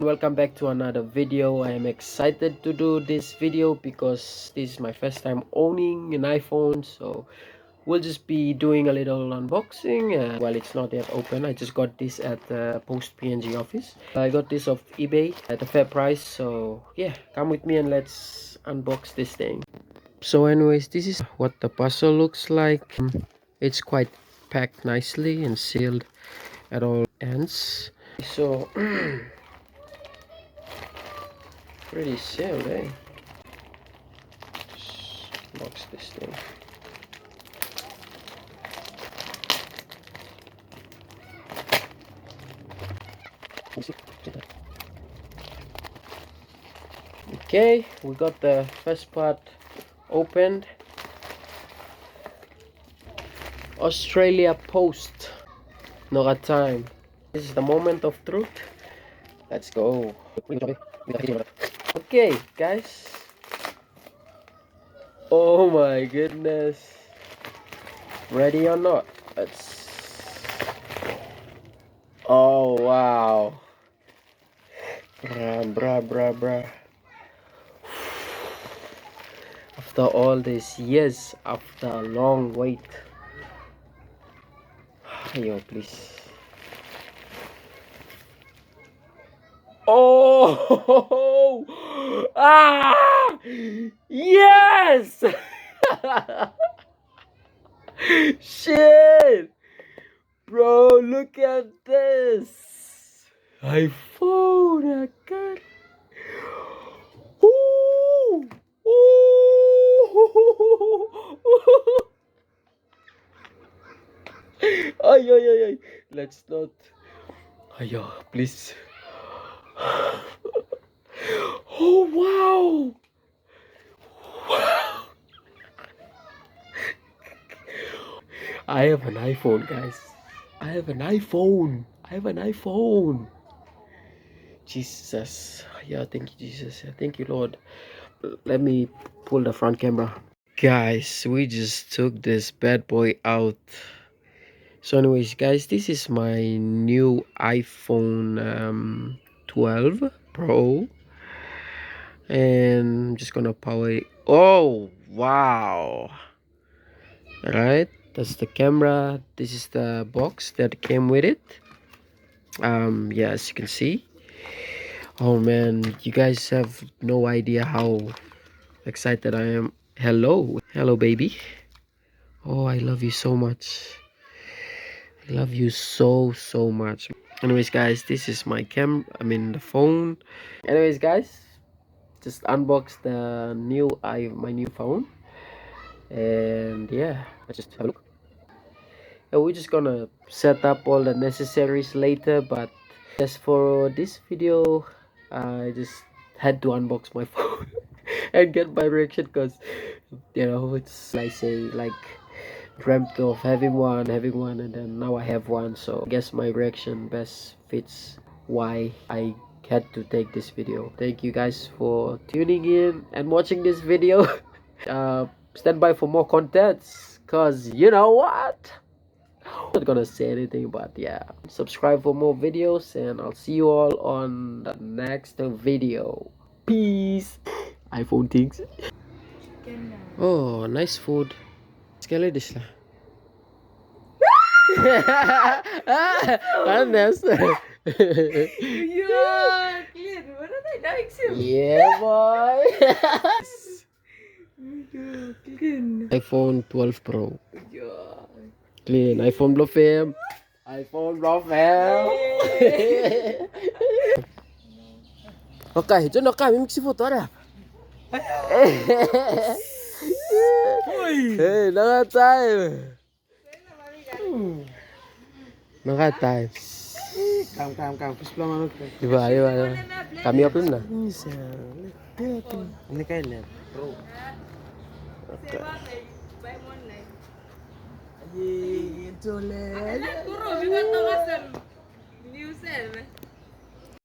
Welcome back to another video. I am excited to do this video because this is my first time owning an iPhone, so we'll just be doing a little unboxing. While it's not yet open, I just got this at the Post PNG office. I got this off eBay at a fair price, so yeah, come with me and let's unbox this thing. So anyways, this is what the puzzle looks like. It's quite packed nicely and sealed at all ends. So pretty sealed, eh? Just box this thing. Okay, we got the first part opened. Australia Post. No got time. This is the moment of truth. Let's go. Okay, guys. Oh my goodness. Ready or not? Let's. Oh wow. Bruh. After all these years, after a long wait. Yo, please. Oh! Ah! Yes! Shit! Bro, look at this! iPhone, I got. Ooh! Ooh! Ay. Let's not. Ayo, please. Oh, wow! I have an iPhone, guys. I have an iPhone. Jesus. Yeah, thank you, Jesus. Thank you, Lord. Let me pull the front camera. Guys, we just took this bad boy out. So anyways, guys, this is my new iPhone 12 Pro. And I'm just gonna power it. Oh, wow. Alright, that's the camera. This is the box that came with it. Yeah, as you can see. Oh man, you guys have no idea how excited I am. Hello baby. Oh, I love you so much. I love you so much. Anyways, guys, this is my the phone. Anyways, guys, just unbox the my new phone. And yeah, let's just have a look. And we're just gonna set up all the necessaries later, but just for this video, I just had to unbox my phone and get my reaction because it's I say like dreamt of having one, and then now I have one. So I guess my reaction best fits why I had to take this video. Thank you guys for tuning in and watching this video. Stand by for more contents, cause you know what, I'm not gonna say anything, but yeah, subscribe for more videos and I'll see you all on the next video. Peace. iPhone things. Oh, nice food. Sekali dish lah. Panas. Yeah, clean. Mana tak naik sih? Yeah, boy. Clean. iPhone 12 Pro. Yeah. Clean. iPhone belum fam. iPhone belum fam. Okay, dyan na kami magsifoto na. Hey, naka-time. Naka-time. Kam. Kus pelan mana tu? Diba. Kami upload na. Ini kayak lab. Bro. Itu le. Turun juga tangan. New cell.